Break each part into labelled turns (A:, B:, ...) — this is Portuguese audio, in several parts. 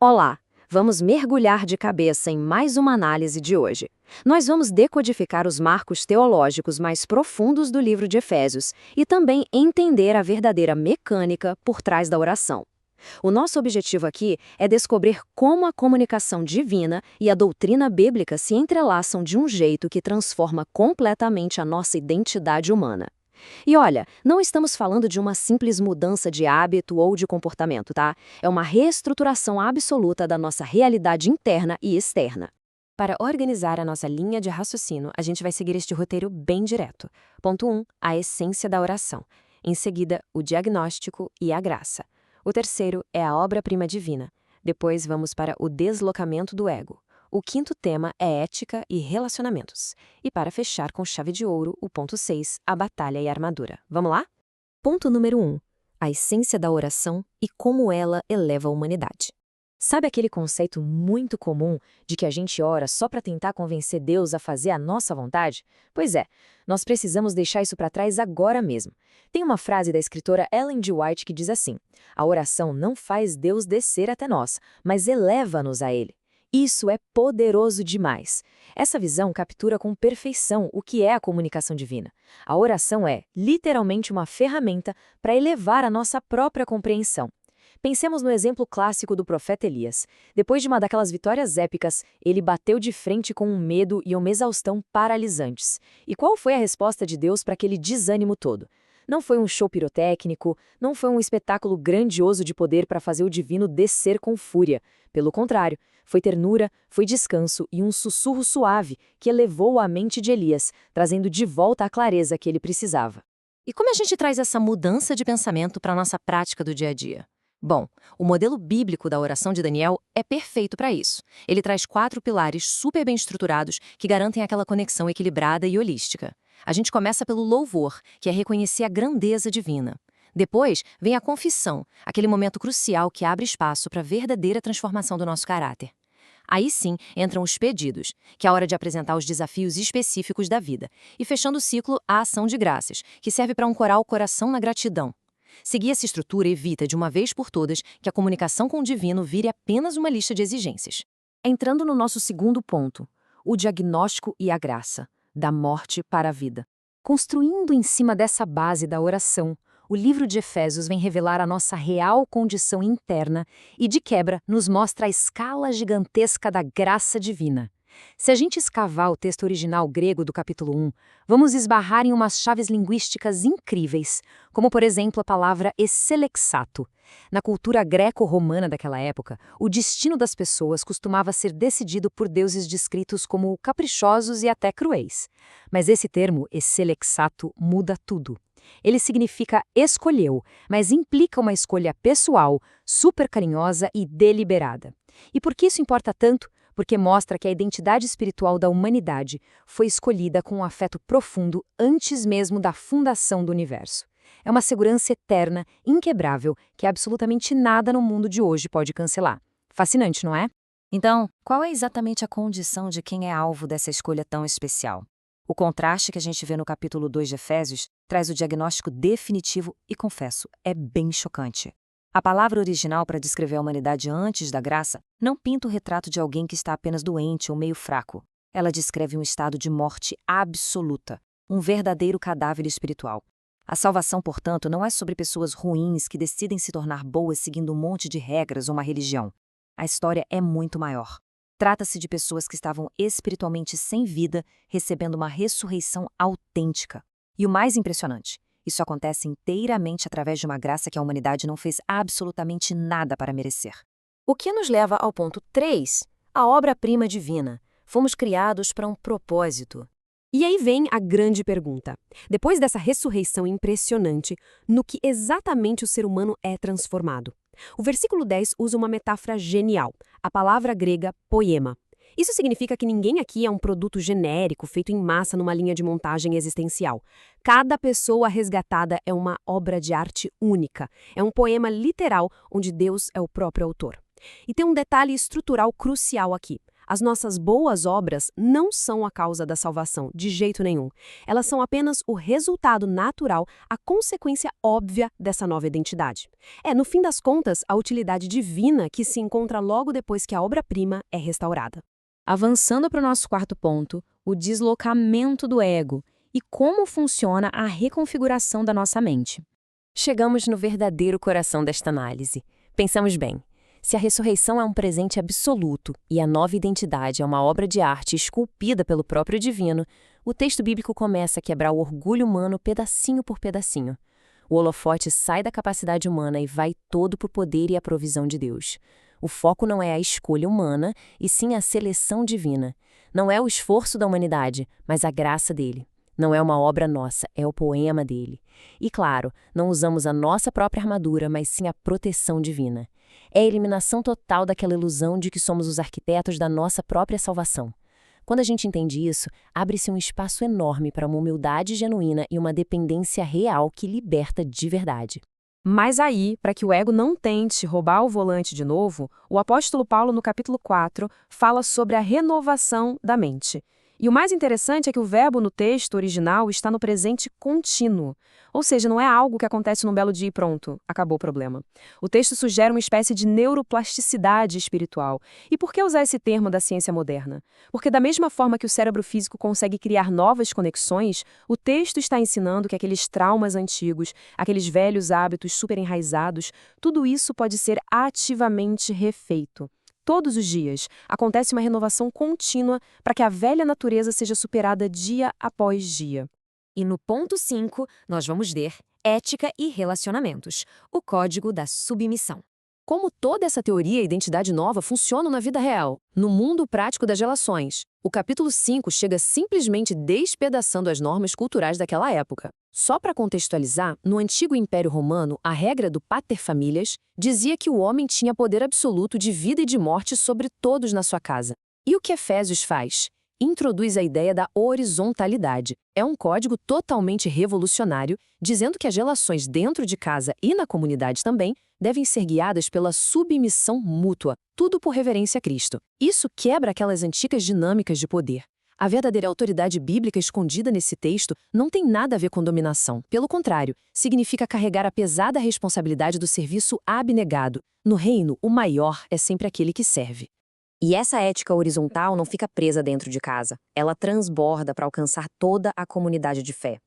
A: Olá! Vamos mergulhar de cabeça em mais uma análise de hoje. Nós vamos decodificar os marcos teológicos mais profundos do livro de Efésios e também entender a verdadeira mecânica por trás da oração. O nosso objetivo aqui é descobrir como a comunicação divina e a doutrina bíblica se entrelaçam de um jeito que transforma completamente a nossa identidade humana. E olha, não estamos falando de uma simples mudança de hábito ou de comportamento, tá? É uma reestruturação absoluta da nossa realidade interna e externa.
B: Para organizar a nossa linha de raciocínio, a gente vai seguir este roteiro bem direto. Ponto 1, a essência da oração. Em seguida, o diagnóstico e a graça. O terceiro é a obra-prima divina. Depois vamos para o deslocamento do ego. O quinto tema é ética e relacionamentos. E para fechar com chave de ouro, o ponto 6, a batalha e a armadura. Vamos lá? Ponto número 1, a essência da oração e como ela eleva a humanidade. Sabe aquele conceito muito comum de que a gente ora só para tentar convencer Deus a fazer a nossa vontade? Pois é, nós precisamos deixar isso para trás agora mesmo. Tem uma frase da escritora Ellen G. White que diz assim: a oração não faz Deus descer até nós, mas eleva-nos a Ele. Isso é poderoso demais. Essa visão captura com perfeição o que é a comunicação divina. A oração é, literalmente, uma ferramenta para elevar a nossa própria compreensão. Pensemos no exemplo clássico do profeta Elias. Depois de uma daquelas vitórias épicas, ele bateu de frente com um medo e uma exaustão paralisantes. E qual foi a resposta de Deus para aquele desânimo todo? Não foi um show pirotécnico, não foi um espetáculo grandioso de poder para fazer o divino descer com fúria. Pelo contrário, foi ternura, foi descanso e um sussurro suave que elevou a mente de Elias, trazendo de volta a clareza que ele precisava. E como a gente traz essa mudança de pensamento para a nossa prática do dia a dia? Bom, o modelo bíblico da oração de Daniel é perfeito para isso. Ele traz 4 pilares super bem estruturados que garantem aquela conexão equilibrada e holística. A gente começa pelo louvor, que é reconhecer a grandeza divina. Depois vem a confissão, aquele momento crucial que abre espaço para a verdadeira transformação do nosso caráter. Aí sim entram os pedidos, que é a hora de apresentar os desafios específicos da vida. E fechando o ciclo, a ação de graças, que serve para ancorar o coração na gratidão. Seguir essa estrutura evita, de uma vez por todas, que a comunicação com o divino vire apenas uma lista de exigências. Entrando no nosso segundo ponto, o diagnóstico e a graça, da morte para a vida. Construindo em cima dessa base da oração, o livro de Efésios vem revelar a nossa real condição interna e, de quebra, nos mostra a escala gigantesca da graça divina. Se a gente escavar o texto original grego do capítulo 1, vamos esbarrar em umas chaves linguísticas incríveis, como, por exemplo, a palavra esselexato. Na cultura greco-romana daquela época, o destino das pessoas costumava ser decidido por deuses descritos como caprichosos e até cruéis. Mas esse termo, esselexato, muda tudo. Ele significa escolheu, mas implica uma escolha pessoal, super carinhosa e deliberada. E por que isso importa tanto? Porque mostra que a identidade espiritual da humanidade foi escolhida com um afeto profundo antes mesmo da fundação do universo. É uma segurança eterna, inquebrável, que absolutamente nada no mundo de hoje pode cancelar. Fascinante, não é? Então, qual é exatamente a condição de quem é alvo dessa escolha tão especial? O contraste que a gente vê no capítulo 2 de Efésios traz o diagnóstico definitivo e, confesso, é bem chocante. A palavra original para descrever a humanidade antes da graça não pinta o retrato de alguém que está apenas doente ou meio fraco. Ela descreve um estado de morte absoluta, um verdadeiro cadáver espiritual. A salvação, portanto, não é sobre pessoas ruins que decidem se tornar boas seguindo um monte de regras ou uma religião. A história é muito maior. Trata-se de pessoas que estavam espiritualmente sem vida, recebendo uma ressurreição autêntica. E o mais impressionante, isso acontece inteiramente através de uma graça que a humanidade não fez absolutamente nada para merecer. O que nos leva ao ponto 3, a obra-prima divina. Fomos criados para um propósito. E aí vem a grande pergunta. Depois dessa ressurreição impressionante, no que exatamente o ser humano é transformado? O versículo 10 usa uma metáfora genial, a palavra grega poema. Isso significa que ninguém aqui é um produto genérico feito em massa numa linha de montagem existencial. Cada pessoa resgatada é uma obra de arte única. É um poema literal onde Deus é o próprio autor. E tem um detalhe estrutural crucial aqui. As nossas boas obras não são a causa da salvação, de jeito nenhum. Elas são apenas o resultado natural, a consequência óbvia dessa nova identidade. É, no fim das contas, a utilidade divina que se encontra logo depois que a obra-prima é restaurada.
A: Avançando para o nosso quarto ponto, o deslocamento do ego e como funciona a reconfiguração da nossa mente.
B: Chegamos no verdadeiro coração desta análise. Pensamos bem. Se a ressurreição é um presente absoluto e a nova identidade é uma obra de arte esculpida pelo próprio divino, o texto bíblico começa a quebrar o orgulho humano pedacinho por pedacinho. O holofote sai da capacidade humana e vai todo para o poder e a provisão de Deus. O foco não é a escolha humana, e sim a seleção divina. Não é o esforço da humanidade, mas a graça dele. Não é uma obra nossa, é o poema dele. E claro, não usamos a nossa própria armadura, mas sim a proteção divina. É a eliminação total daquela ilusão de que somos os arquitetos da nossa própria salvação. Quando a gente entende isso, abre-se um espaço enorme para uma humildade genuína e uma dependência real que liberta de verdade.
A: Mas aí, para que o ego não tente roubar o volante de novo, o apóstolo Paulo, no capítulo 4, fala sobre a renovação da mente. E o mais interessante é que o verbo no texto original está no presente contínuo. Ou seja, não é algo que acontece num belo dia e pronto, acabou o problema. O texto sugere uma espécie de neuroplasticidade espiritual. E por que usar esse termo da ciência moderna? Porque da mesma forma que o cérebro físico consegue criar novas conexões, o texto está ensinando que aqueles traumas antigos, aqueles velhos hábitos super enraizados, tudo isso pode ser ativamente refeito. Todos os dias, acontece uma renovação contínua para que a velha natureza seja superada dia após dia.
B: E no ponto 5, nós vamos ver ética e relacionamentos, o código da submissão.
A: Como toda essa teoria e identidade nova funcionam na vida real, no mundo prático das relações. O capítulo 5 chega simplesmente despedaçando as normas culturais daquela época. Só para contextualizar, no antigo Império Romano, a regra do pater familias dizia que o homem tinha poder absoluto de vida e de morte sobre todos na sua casa. E o que Efésios faz? Introduz a ideia da horizontalidade. É um código totalmente revolucionário, dizendo que as relações dentro de casa e na comunidade também devem ser guiadas pela submissão mútua, tudo por reverência a Cristo. Isso quebra aquelas antigas dinâmicas de poder. A verdadeira autoridade bíblica escondida nesse texto não tem nada a ver com dominação. Pelo contrário, significa carregar a pesada responsabilidade do serviço abnegado. No reino, o maior é sempre aquele que serve. E essa ética horizontal não fica presa dentro de casa. Ela transborda para alcançar toda a comunidade de fé.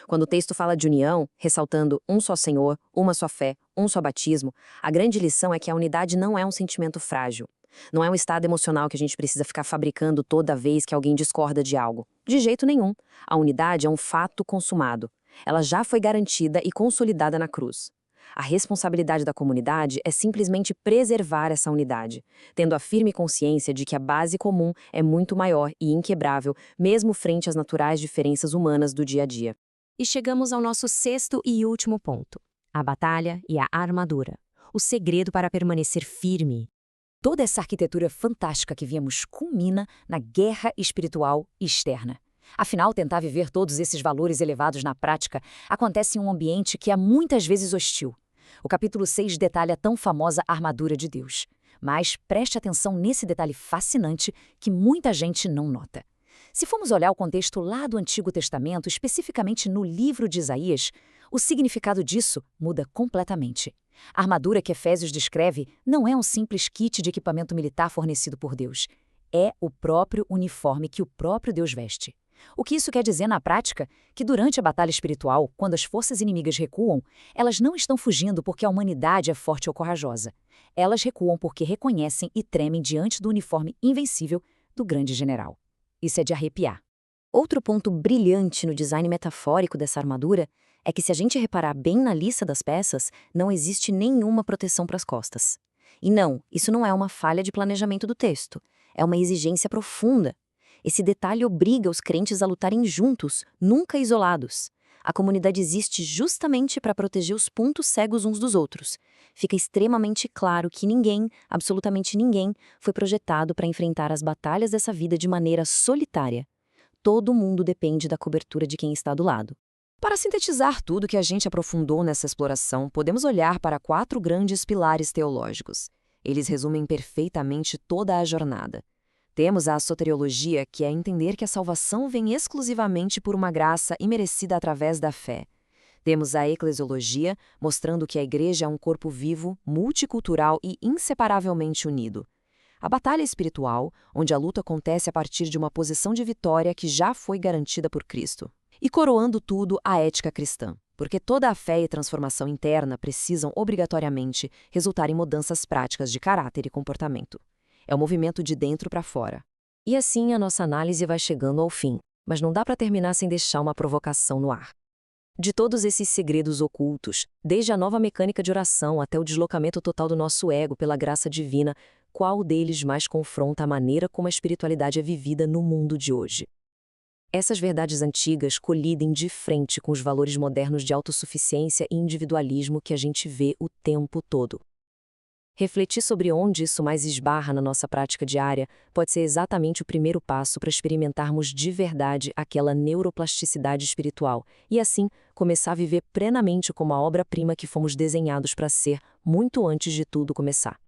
A: Quando o texto fala de união, ressaltando um só Senhor, uma só fé, um só batismo, a grande lição é que a unidade não é um sentimento frágil. Não é um estado emocional que a gente precisa ficar fabricando toda vez que alguém discorda de algo. De jeito nenhum. A unidade é um fato consumado. Ela já foi garantida e consolidada na cruz. A responsabilidade da comunidade é simplesmente preservar essa unidade, tendo a firme consciência de que a base comum é muito maior e inquebrável, mesmo frente às naturais diferenças humanas do dia a dia.
B: E chegamos ao nosso sexto e último ponto: a batalha e a armadura. O segredo para permanecer firme.
A: Toda essa arquitetura fantástica que vimos culmina na guerra espiritual externa. Afinal, tentar viver todos esses valores elevados na prática acontece em um ambiente que é muitas vezes hostil. O capítulo 6 detalha a tão famosa armadura de Deus. Mas preste atenção nesse detalhe fascinante que muita gente não nota. Se formos olhar o contexto lá do Antigo Testamento, especificamente no livro de Isaías, o significado disso muda completamente. A armadura que Efésios descreve não é um simples kit de equipamento militar fornecido por Deus. É o próprio uniforme que o próprio Deus veste. O que isso quer dizer na prática? Que durante a batalha espiritual, quando as forças inimigas recuam, elas não estão fugindo porque a humanidade é forte ou corajosa. Elas recuam porque reconhecem e tremem diante do uniforme invencível do grande general. Isso é de arrepiar. Outro ponto brilhante no design metafórico dessa armadura é que, se a gente reparar bem na lista das peças, não existe nenhuma proteção para as costas. E não, isso não é uma falha de planejamento do texto. É uma exigência profunda. Esse detalhe obriga os crentes a lutarem juntos, nunca isolados. A comunidade existe justamente para proteger os pontos cegos uns dos outros. Fica extremamente claro que ninguém, absolutamente ninguém, foi projetado para enfrentar as batalhas dessa vida de maneira solitária. Todo mundo depende da cobertura de quem está do lado. Para sintetizar tudo que a gente aprofundou nessa exploração, podemos olhar para 4 grandes pilares teológicos. Eles resumem perfeitamente toda a jornada.
B: Temos a soteriologia, que é entender que a salvação vem exclusivamente por uma graça imerecida através da fé. Temos a eclesiologia, mostrando que a igreja é um corpo vivo, multicultural e inseparavelmente unido. A batalha espiritual, onde a luta acontece a partir de uma posição de vitória que já foi garantida por Cristo. E coroando tudo, a ética cristã, porque toda a fé e transformação interna precisam obrigatoriamente resultar em mudanças práticas de caráter e comportamento. É o movimento de dentro para fora. E assim a nossa análise vai chegando ao fim, mas não dá para terminar sem deixar uma provocação no ar. De todos esses segredos ocultos, desde a nova mecânica de oração até o deslocamento total do nosso ego pela graça divina, qual deles mais confronta a maneira como a espiritualidade é vivida no mundo de hoje? Essas verdades antigas colidem de frente com os valores modernos de autossuficiência e individualismo que a gente vê o tempo todo. Refletir sobre onde isso mais esbarra na nossa prática diária pode ser exatamente o primeiro passo para experimentarmos de verdade aquela neuroplasticidade espiritual e, assim, começar a viver plenamente como a obra-prima que fomos desenhados para ser muito antes de tudo começar.